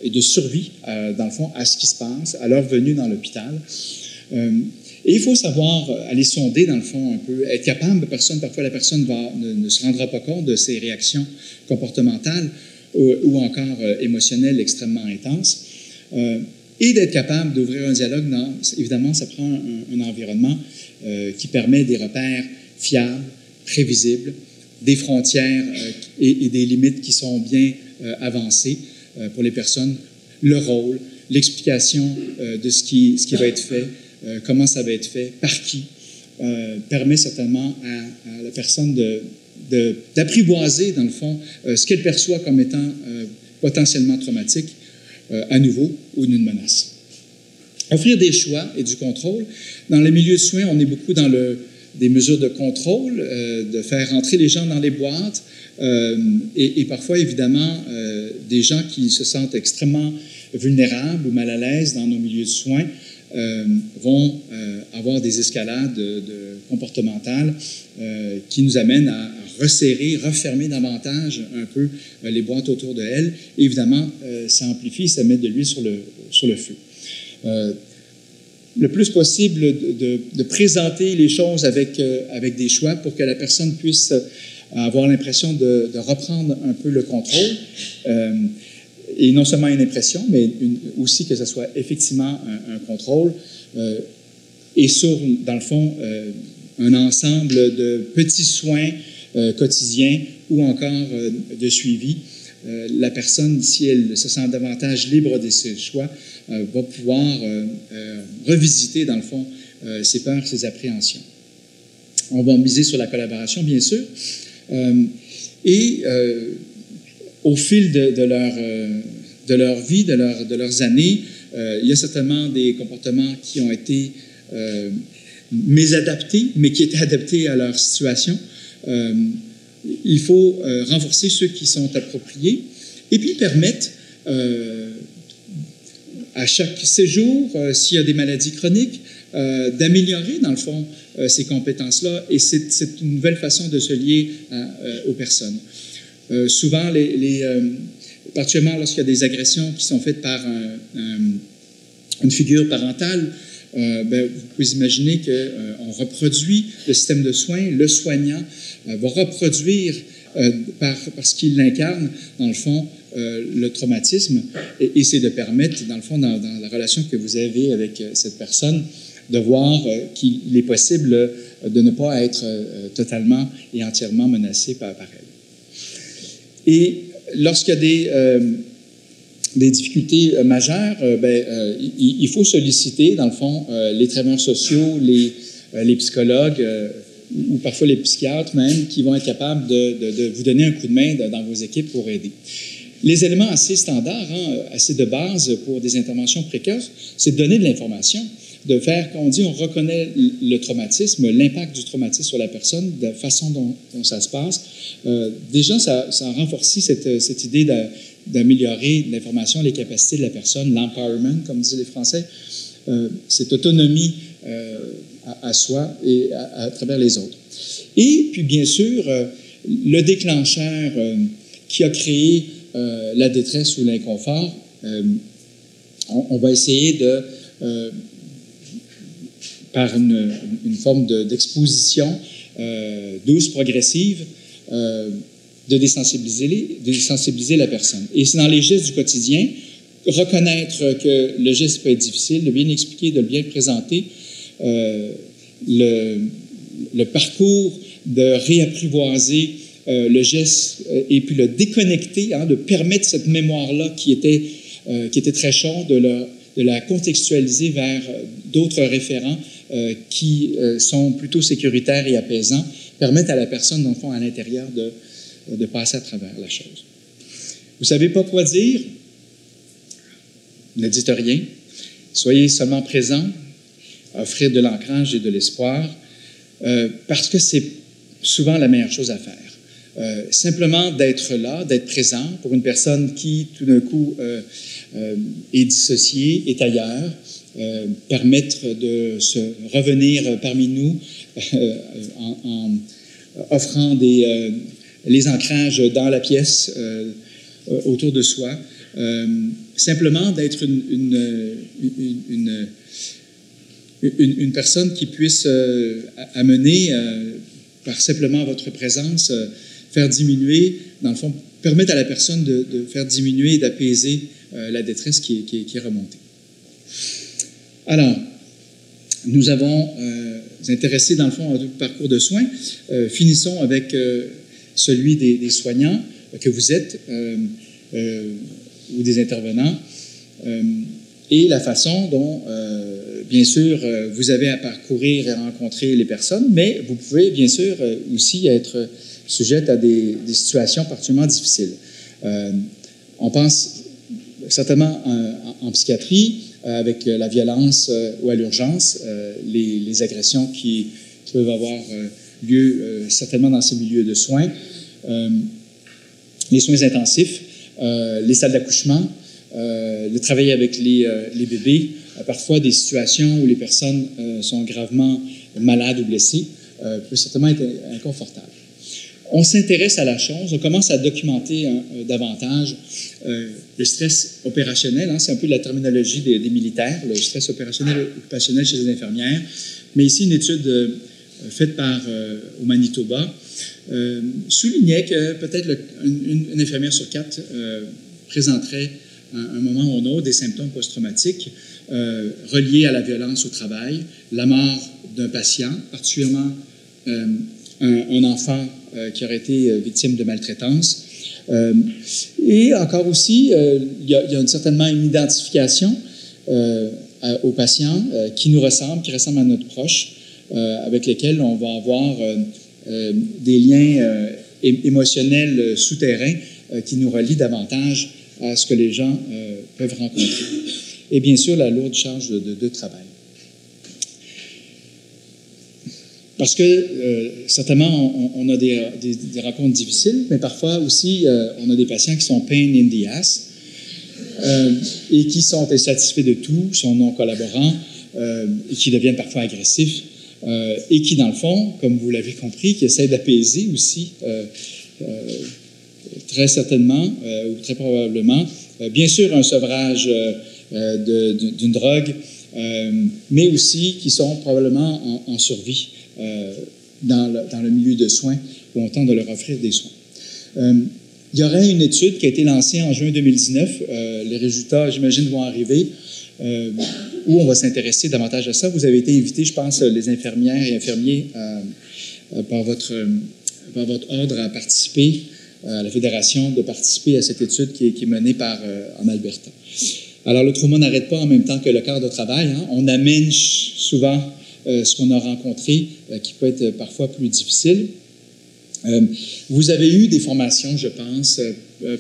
et de survie, dans le fond, à ce qui se passe, à leur venue dans l'hôpital. Et il faut savoir aller sonder, dans le fond, un peu, être capable, parfois la personne ne se rendra pas compte de ses réactions comportementales ou encore émotionnelles extrêmement intenses. Et d'être capable d'ouvrir un dialogue, évidemment, ça prend un environnement qui permet des repères fiables, prévisibles, des frontières et des limites qui sont bien avancées pour les personnes, le rôle, l'explication de ce qui va être fait, comment ça va être fait, par qui, permet certainement à la personne d'apprivoiser, dans le fond, ce qu'elle perçoit comme étant potentiellement traumatique, à nouveau, ou d'une menace. Offrir des choix et du contrôle. Dans les milieux de soins, on est beaucoup dans des mesures de contrôle, de faire rentrer les gens dans les boîtes, et parfois, évidemment, des gens qui se sentent extrêmement vulnérables ou mal à l'aise dans nos milieux de soins vont avoir des escalades comportementales qui nous amènent à resserrer, refermer davantage un peu les boîtes autour de elles. Et évidemment, ça amplifie, ça met de l'huile sur le feu. Le plus possible de présenter les choses avec des choix pour que la personne puisse avoir l'impression de reprendre un peu le contrôle. Et non seulement une impression, mais aussi que ce soit effectivement un contrôle. Et sur, dans le fond, un ensemble de petits soins quotidiens ou encore de suivi. La personne, si elle se sent davantage libre de ses choix, va pouvoir revisiter, dans le fond, ses peurs, ses appréhensions. On va miser sur la collaboration, bien sûr. Au fil de leur vie, de leurs années, il y a certainement des comportements qui ont été mésadaptés, mais qui étaient adaptés à leur situation. Il faut renforcer ceux qui sont appropriés et puis permettre à chaque séjour, s'il y a des maladies chroniques, d'améliorer, dans le fond, ces compétences-là. Et c'est une nouvelle façon de se lier aux personnes. Souvent, particulièrement lorsqu'il y a des agressions qui sont faites par une figure parentale, vous pouvez imaginer qu'on reproduit le système de soins, le soignant va reproduire, parce qu'il l'incarne, dans le fond, le traumatisme, et c'est de permettre, dans le fond, dans la relation que vous avez avec cette personne, de voir qu'il est possible de ne pas être totalement et entièrement menacé par elle. Et lorsqu'il y a des difficultés majeures, il faut solliciter, dans le fond, les travailleurs sociaux, les psychologues ou parfois les psychiatres même, qui vont être capables de vous donner un coup de main dans vos équipes pour aider. Les éléments assez standards, assez de base pour des interventions précoces, c'est de donner de l'information, de faire, quand on dit, on reconnaît le traumatisme, l'impact du traumatisme sur la personne, de la façon dont ça se passe. Déjà, ça renforce cette idée d'améliorer l'information, les capacités de la personne, l'empowerment, comme disent les Français, cette autonomie à soi et à travers les autres. Et puis, bien sûr, le déclencheur qui a créé la détresse ou l'inconfort, on va essayer par une forme d'exposition douce, progressive, de désensibiliser la personne. Et c'est dans les gestes du quotidien, reconnaître que le geste peut être difficile, de bien expliquer, de le bien présenter, le parcours de réapprivoiser le geste et puis le déconnecter, de permettre cette mémoire-là qui était très chaude, de la contextualiser vers d'autres référents qui sont plutôt sécuritaires et apaisants, permettent à la personne, dans le fond, à l'intérieur, de passer à travers la chose. Vous ne savez pas quoi dire? Ne dites rien. Soyez seulement présent, offrez de l'ancrage et de l'espoir, parce que c'est souvent la meilleure chose à faire. Simplement d'être là, d'être présent pour une personne qui, tout d'un coup, est dissociée, est ailleurs, permettre de se revenir parmi nous en offrant les ancrages dans la pièce autour de soi. Simplement d'être une personne qui puisse amener, par simplement votre présence, faire diminuer, dans le fond, permettre à la personne de faire diminuer et d'apaiser la détresse qui est remontée. Alors, nous avons intéressé, dans le fond, à tout le parcours de soins. Finissons avec celui des soignants que vous êtes, ou des intervenants, et la façon dont, bien sûr, vous avez à parcourir et rencontrer les personnes, mais vous pouvez, bien sûr, aussi être sujette à des situations particulièrement difficiles. On pense certainement en psychiatrie, avec la violence ou à l'urgence, les agressions qui peuvent avoir lieu certainement dans ces milieux de soins, les soins intensifs, les salles d'accouchement, le travail avec les bébés, parfois des situations où les personnes sont gravement malades ou blessées, peut certainement être inconfortable. On s'intéresse à la chose, on commence à documenter davantage le stress opérationnel, hein, c'est un peu la terminologie des militaires, le stress opérationnel occupationnel chez les infirmières, mais ici une étude faite au Manitoba soulignait que peut-être une infirmière sur 4 présenterait à un moment ou un autre des symptômes post-traumatiques reliés à la violence au travail, la mort d'un patient, particulièrement un enfant qui aurait été victime de maltraitance. Et encore aussi, il y a certainement une identification aux patients qui nous ressemblent, qui ressemblent à notre proche, avec lesquels on va avoir des liens émotionnels souterrains qui nous relient davantage à ce que les gens peuvent rencontrer. Et bien sûr, la lourde charge de travail. Parce que certainement, on a des rencontres difficiles, mais parfois aussi, on a des patients qui sont pain in the ass et qui sont insatisfaits de tout, sont non collaborants et qui deviennent parfois agressifs et qui, dans le fond, comme vous l'avez compris, qui essaient d'apaiser aussi, très certainement ou très probablement, bien sûr, un sevrage d'une drogue, mais aussi qui sont probablement en survie dans le milieu de soins où on tente de leur offrir des soins. Il y aurait une étude qui a été lancée en juin 2019. Les résultats, j'imagine, vont arriver, où on va s'intéresser davantage à ça. Vous avez été invités, je pense, les infirmières et infirmiers par votre ordre à participer à la Fédération, de participer à cette étude qui est menée en Alberta. Alors, le trauma n'arrête pas en même temps que le quart de travail. Hein. On amène souvent ce qu'on a rencontré, qui peut être parfois plus difficile. Vous avez eu des formations, je pense,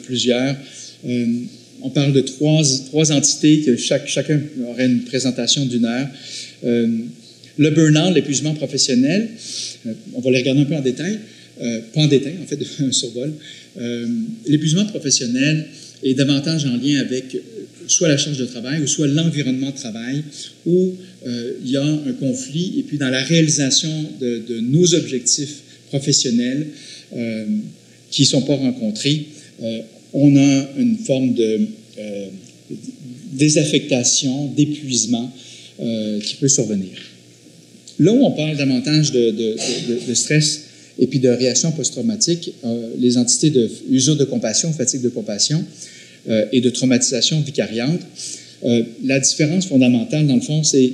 plusieurs. On parle de trois entités, que chacun aurait une présentation d'1 heure. Le burn-out, l'épuisement professionnel, on va les regarder un peu en détail. Pas en détail, en fait, un survol. L'épuisement professionnel est davantage en lien avec soit la charge de travail ou soit l'environnement de travail où il y a un conflit et puis dans la réalisation de nos objectifs professionnels qui ne sont pas rencontrés, on a une forme de désaffectation, d'épuisement qui peut survenir. Là où on parle davantage de stress et puis de réaction post-traumatique, les entités de usure de compassion, fatigue de compassion et de traumatisation vicariante. La différence fondamentale, dans le fond, c'est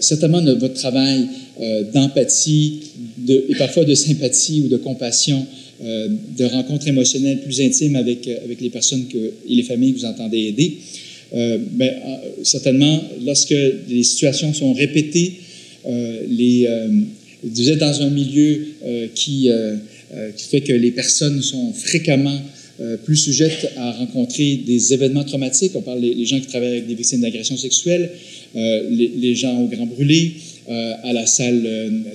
certainement votre travail d'empathie et parfois de sympathie ou de compassion, de rencontres émotionnelles plus intimes avec les personnes et les familles que vous entendez aider, certainement, lorsque les situations sont répétées, vous êtes dans un milieu qui fait que les personnes sont fréquemment plus sujettes à rencontrer des événements traumatiques. On parle des gens qui travaillent avec des victimes d'agressions sexuelles, les gens au Grand Brûlé, à la salle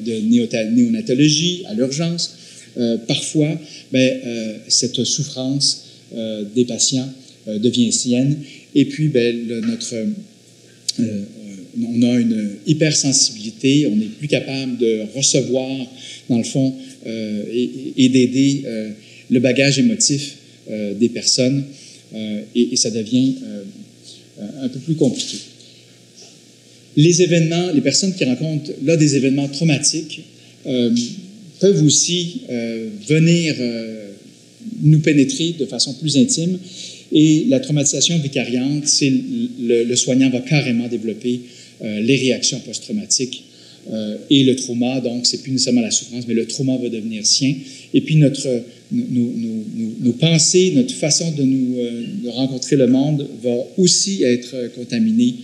de néonatologie, à l'urgence. Parfois, cette souffrance des patients devient sienne. Et puis, on a une hypersensibilité, on n'est plus capable de recevoir, dans le fond, et d'aider le bagage émotif des personnes, et ça devient un peu plus compliqué. Les personnes qui rencontrent là des événements traumatiques peuvent aussi venir nous pénétrer de façon plus intime, et la traumatisation vicariante, c'est le soignant va carrément développer les réactions post-traumatiques et le trauma, donc c'est plus nécessairement la souffrance, mais le trauma va devenir sien. Et puis nos pensées, notre façon de rencontrer le monde va aussi être contaminée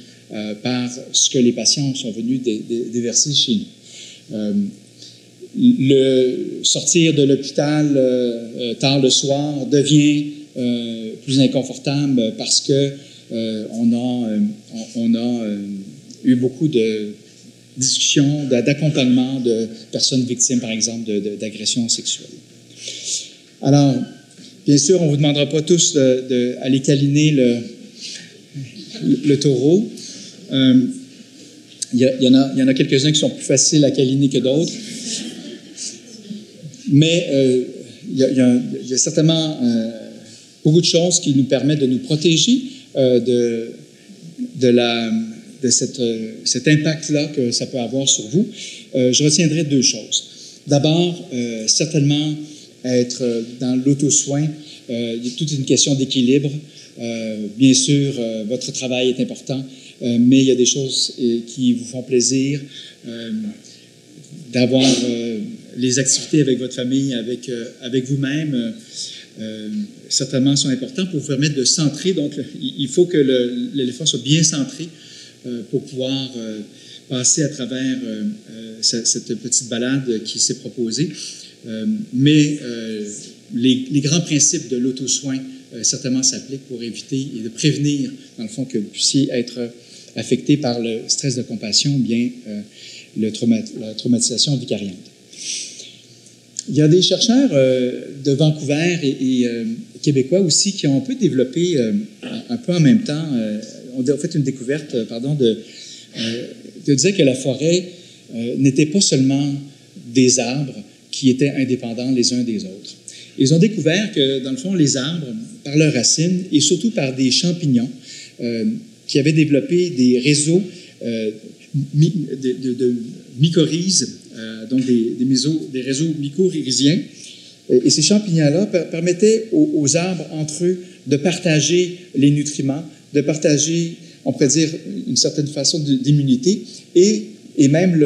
par ce que les patients sont venus déverser chez nous. Le sortir de l'hôpital tard le soir devient plus inconfortable parce que on a eu beaucoup de discussions, d'accompagnement de personnes victimes, par exemple, d'agressions sexuelles. Alors, bien sûr, on ne vous demandera pas tous d'aller câliner le taureau. Il y en a quelques-uns qui sont plus faciles à câliner que d'autres. Mais il y a certainement beaucoup de choses qui nous permettent de nous protéger de cet impact-là que ça peut avoir sur vous. Je retiendrai deux choses. D'abord, certainement, être dans l'auto-soin, il y a toute une question d'équilibre. Bien sûr, votre travail est important, mais il y a des choses qui vous font plaisir. D'avoir les activités avec votre famille, avec vous-même, certainement sont importants pour vous permettre de centrer. Donc, il faut que l'éléphant soit bien centré pour pouvoir passer à travers cette petite balade qui s'est proposée. Mais les grands principes de l'auto-soin certainement s'appliquent pour éviter et de prévenir, dans le fond, que vous puissiez être affecté par le stress de compassion, bien la traumatisation vicariante. Il y a des chercheurs de Vancouver et québécois aussi qui ont un peu développé, un peu en même temps, on a fait une découverte, de dire que la forêt n'était pas seulement des arbres qui étaient indépendants les uns des autres. Ils ont découvert que, dans le fond, les arbres, par leurs racines et surtout par des champignons, qui avaient développé des réseaux de mycorhizes, donc des réseaux mycorhiziens. Et ces champignons-là permettaient aux arbres, entre eux, de partager les nutriments, de partager, on pourrait dire, une certaine façon d'immunité, et même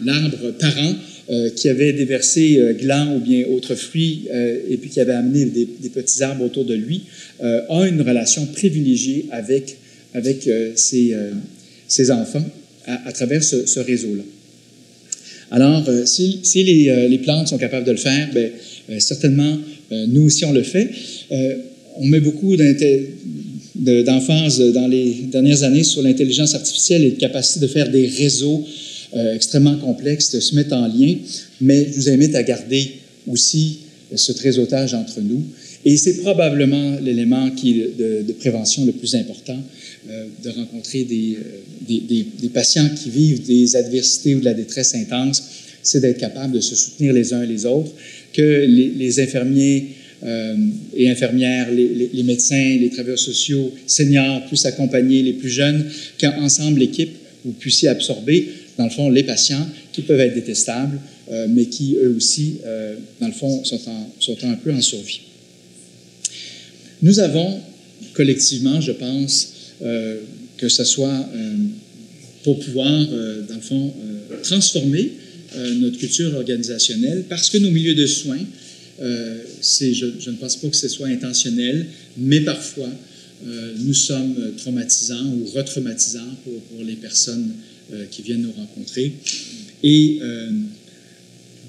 l'arbre parent qui avait déversé glands ou bien autres fruits et puis qui avait amené des petits arbres autour de lui, a une relation privilégiée avec ses enfants à travers ce réseau-là. Alors, si les plantes sont capables de le faire, certainement, nous aussi, on le fait. On met beaucoup d'emphase dans les dernières années sur l'intelligence artificielle et la capacité de faire des réseaux extrêmement complexes, de se mettre en lien, mais je vous invite à garder aussi ce réseautage entre nous. Et c'est probablement l'élément de prévention le plus important, de rencontrer des patients qui vivent des adversités ou de la détresse intense, c'est d'être capable de se soutenir les uns les autres, que les infirmiers et infirmières, les médecins, les travailleurs sociaux, seniors, puissent accompagner les plus jeunes, qu'ensemble, l'équipe, vous puissiez absorber, dans le fond, les patients qui peuvent être détestables, mais qui, eux aussi, dans le fond, sont un peu en survie. Nous avons, collectivement, je pense, que ce soit pour pouvoir, dans le fond, transformer notre culture organisationnelle, parce que nos milieux de soins je ne pense pas que ce soit intentionnel, mais parfois, nous sommes traumatisants ou retraumatisants pour les personnes qui viennent nous rencontrer. Et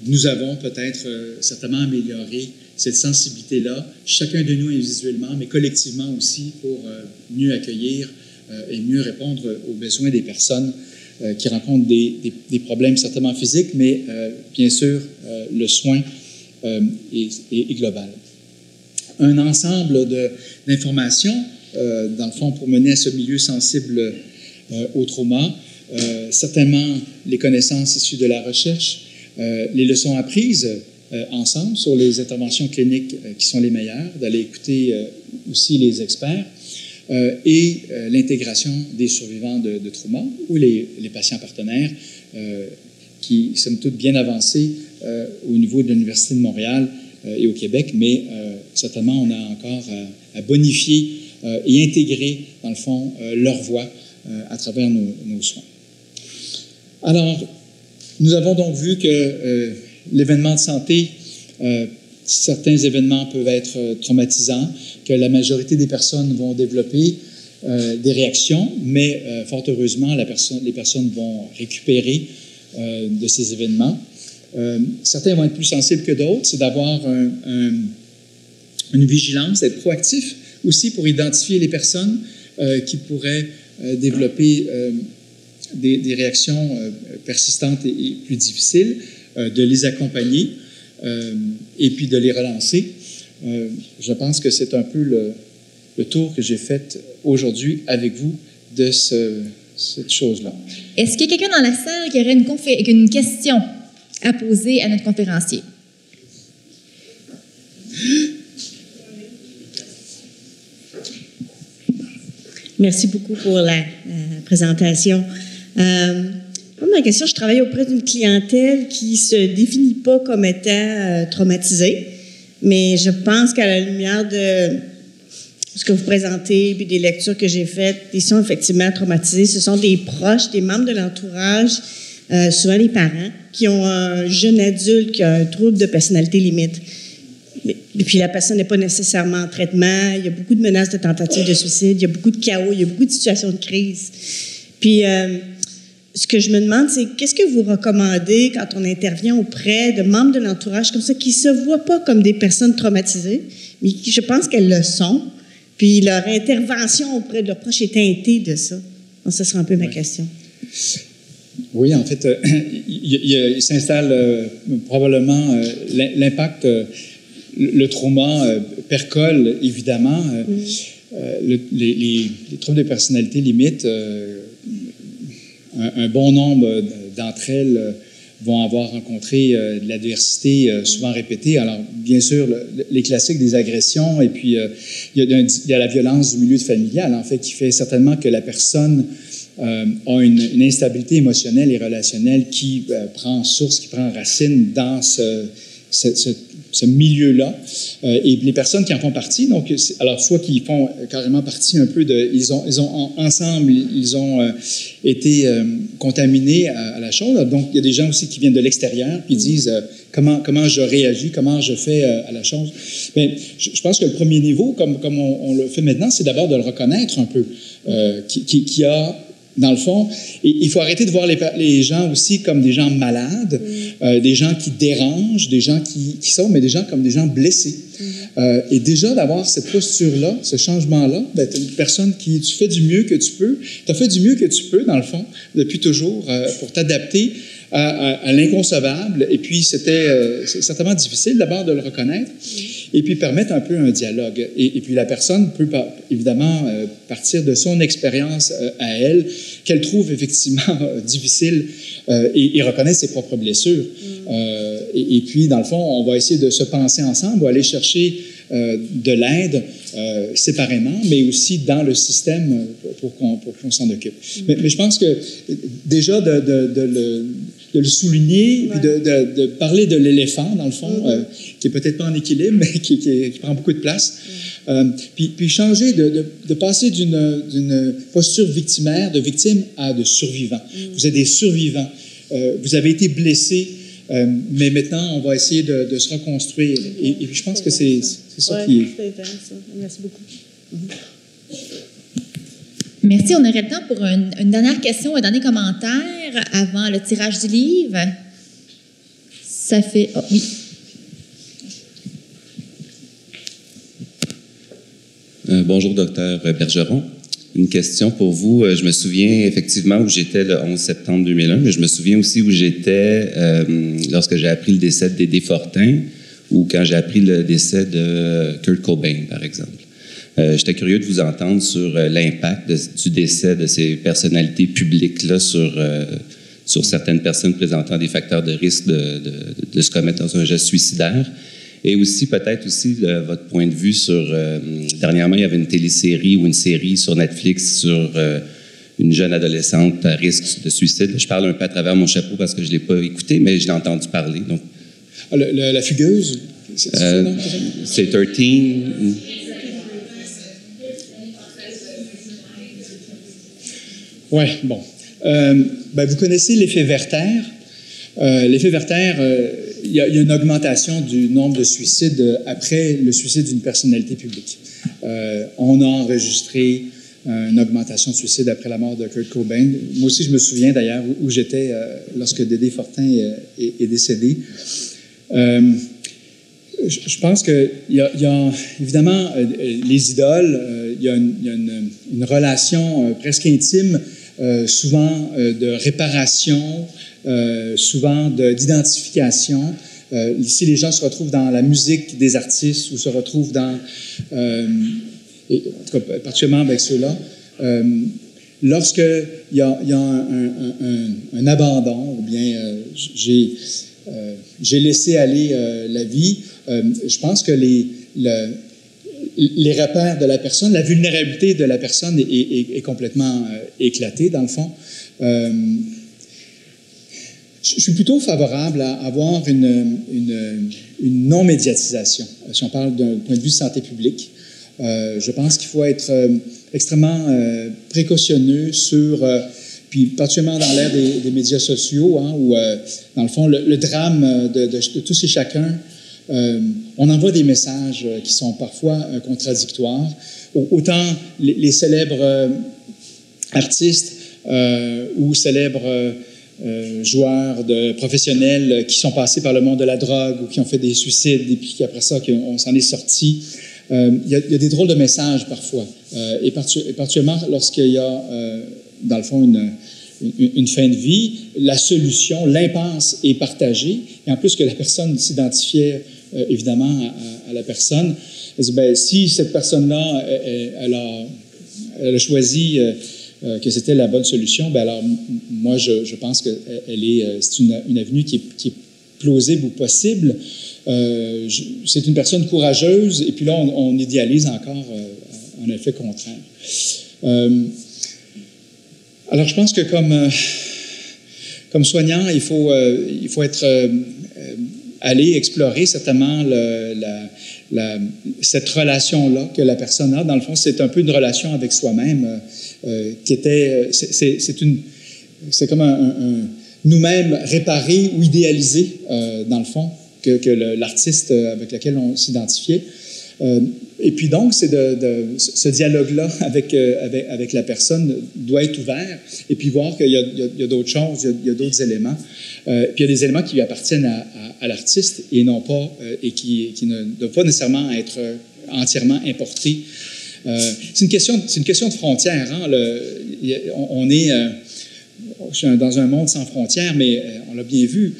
nous avons peut-être certainement amélioré cette sensibilité-là, chacun de nous individuellement, mais collectivement aussi, pour mieux accueillir et mieux répondre aux besoins des personnes qui rencontrent des problèmes certainement physiques, mais bien sûr, le soin est global. Un ensemble d'informations, dans le fond, pour mener à ce milieu sensible au trauma, certainement les connaissances issues de la recherche, les leçons apprises ensemble sur les interventions cliniques qui sont les meilleures, d'aller écouter aussi les experts, et l'intégration des survivants de trauma ou les patients partenaires qui, somme toute, bien avancés au niveau de l'Université de Montréal et au Québec, mais certainement, on a encore à bonifier et intégrer, dans le fond, leur voix à travers nos soins. Alors, nous avons donc vu que l'événement de santé, certains événements peuvent être traumatisants, que la majorité des personnes vont développer des réactions, mais fort heureusement, les personnes vont récupérer de ces événements. Certains vont être plus sensibles que d'autres, c'est d'avoir une vigilance, d'être proactif aussi pour identifier les personnes qui pourraient développer des réactions persistantes et plus difficiles, de les accompagner et puis de les relancer. Je pense que c'est un peu le tour que j'ai fait aujourd'hui avec vous de cette chose-là. Est-ce qu'il y a quelqu'un dans la salle qui aurait une question à poser à notre conférencier? Merci beaucoup pour la présentation. Ma question, je travaille auprès d'une clientèle qui ne se définit pas comme étant traumatisée, mais je pense qu'à la lumière de ce que vous présentez puis des lectures que j'ai faites, ils sont effectivement traumatisés. Ce sont des proches, des membres de l'entourage, souvent les parents, qui ont un jeune adulte qui a un trouble de personnalité limite. Et puis la personne n'est pas nécessairement en traitement. Il y a beaucoup de menaces de tentatives de suicide, il y a beaucoup de chaos, il y a beaucoup de situations de crise. Puis ce que je me demande, c'est qu'est-ce que vous recommandez quand on intervient auprès de membres de l'entourage comme ça qui ne se voient pas comme des personnes traumatisées, mais qui, je pense qu'elles le sont, puis leur intervention auprès de leurs proches est teintée de ça. Donc, ça sera un peu ma question. Oui, en fait, il s'installe probablement l'impact, le trauma percole, évidemment. Les troubles de personnalité limite, un bon nombre d'entre elles vont avoir rencontré de l'adversité souvent répétée. Alors, bien sûr, les classiques des agressions, et puis il y a la violence du milieu familial, en fait, qui fait certainement que la personne a une instabilité émotionnelle et relationnelle qui prend source, qui prend racine dans ce milieu-là. Et les personnes qui en font partie, donc, alors soit qu'ils font carrément partie un peu ils ont ensemble, ils ont été contaminés à la chose. Donc, il y a des gens aussi qui viennent de l'extérieur puis disent comment je réagis, comment je fais à la chose. Mais je pense que le premier niveau, comme on le fait maintenant, c'est d'abord de le reconnaître un peu, qui a dans le fond, il faut arrêter de voir les gens aussi comme des gens malades, des gens qui dérangent, des gens qui sont, mais des gens comme des gens blessés. Et déjà d'avoir cette posture-là, ce changement-là, ben, tu es une personne tu fais du mieux que tu peux. Tu as fait du mieux que tu peux, dans le fond, depuis toujours, pour t'adapter à l'inconcevable. Et puis, c'est certainement difficile d'abord de le reconnaître et puis permettre un peu un dialogue. Et puis, la personne peut évidemment partir de son expérience à elle, qu'elle trouve effectivement difficile et reconnaître ses propres blessures. Et puis, dans le fond, on va essayer de se penser ensemble, on va aller chercher de l'aide séparément, mais aussi dans le système pour qu'on s'en occupe. Mais je pense que déjà de le souligner, puis de parler de l'éléphant, dans le fond, qui est peut-être pas en équilibre, mais qui prend beaucoup de place. Puis changer, de passer d'une posture victimaire, de victime, à de survivant. Vous êtes des survivants. Vous avez été blessés Mais maintenant, on va essayer de se reconstruire. Et puis, je pense que c'est ça qui est... C'est intéressant. Merci beaucoup. Merci. On aurait le temps pour une dernière question, un dernier commentaire avant le tirage du livre. Ça fait... Oh, oui. Bonjour, docteur Bergeron. Une question pour vous. Je me souviens effectivement où j'étais le 11 septembre 2001, mais je me souviens aussi où j'étais lorsque j'ai appris le décès de Dédé Fortin ou quand j'ai appris le décès de Kurt Cobain, par exemple. J'étais curieux de vous entendre sur l'impact du décès de ces personnalités publiques-là sur certaines personnes présentant des facteurs de risque de se commettre dans un geste suicidaire. Et aussi, peut-être aussi, votre point de vue sur... dernièrement, il y avait une télésérie ou une série sur Netflix sur une jeune adolescente à risque de suicide. Je parle un peu à travers mon chapeau parce que je ne l'ai pas écouté, mais je l'ai entendu parler. Donc, La fugueuse? C'est 13. Oui, bon. Vous connaissez l'effet Werther. L'effet Werther, il y a une augmentation du nombre de suicides après le suicide d'une personnalité publique. On a enregistré une augmentation de suicides après la mort de Kurt Cobain. Moi aussi, je me souviens d'ailleurs où j'étais lorsque Dédé Fortin est décédé. Je pense qu'il y a évidemment les idoles, il y a une relation presque intime, souvent de réparation, souvent d'identification. Si les gens se retrouvent dans la musique des artistes ou se retrouvent dans, et, en tout cas, particulièrement avec ceux-là, lorsqu'il y a un abandon, ou bien j'ai laissé aller la vie, je pense que les repères de la personne, la vulnérabilité de la personne est complètement éclatée, dans le fond. Je suis plutôt favorable à avoir une non-médiatisation, si on parle d'un point de vue santé publique. Je pense qu'il faut être extrêmement précautionneux sur, puis particulièrement dans l'ère des médias sociaux, hein, où, dans le fond, le drame de tous et chacun, on envoie des messages qui sont parfois contradictoires. Autant les célèbres artistes ou célèbres joueurs professionnels qui sont passés par le monde de la drogue ou qui ont fait des suicides et puis qu'après ça, on s'en est sorti. Il y a des drôles de messages parfois. Et particulièrement lorsqu'il y a, dans le fond, une fin de vie, la solution, l'impasse est partagée. Et en plus que la personne s'identifiait évidemment à la personne, elle dit, ben, si cette personne-là, elle a choisi que c'était la bonne solution, ben alors moi, je pense que c'est une avenue qui est plausible ou possible. C'est une personne courageuse, et puis là, on idéalise encore un effet contraire. Alors, je pense que comme soignant, il faut être aller explorer certainement cette relation-là que la personne a. Dans le fond, c'est un peu une relation avec soi-même qui était... C'est comme nous-mêmes réparés ou idéalisés, dans le fond, que l'artiste avec lequel on s'identifiait. Et puis donc, ce dialogue-là avec la personne doit être ouvert et puis voir qu'il y a d'autres choses, il y a d'autres éléments. Puis il y a des éléments qui lui appartiennent à l'artiste et non pas, et qui ne doivent pas nécessairement être entièrement importés. C'est une question de frontières. Hein? On est dans un monde sans frontières, mais on l'a bien vu,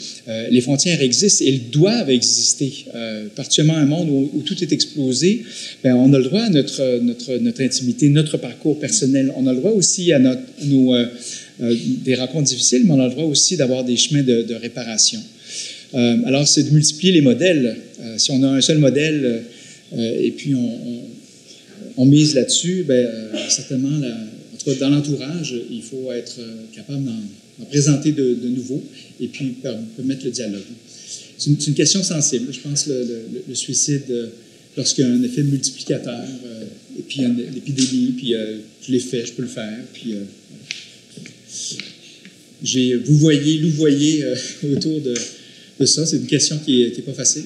les frontières existent et elles doivent exister. Particulièrement un monde où tout est explosé, bien, on a le droit à notre intimité, notre parcours personnel. On a le droit aussi à des rencontres difficiles, mais on a le droit aussi d'avoir des chemins de réparation. Alors, c'est de multiplier les modèles. Si on a un seul modèle et puis on mise là-dessus, bien, certainement, en tout cas, dans l'entourage, il faut être capable d'en présenter de nouveaux et puis permettre le dialogue. C'est une question sensible, je pense, le suicide, lorsqu'il y a un effet multiplicateur, et puis une épidémie, puis je l'ai fait, je peux le faire, puis louvoyer autour de ça? C'est une question qui est pas facile.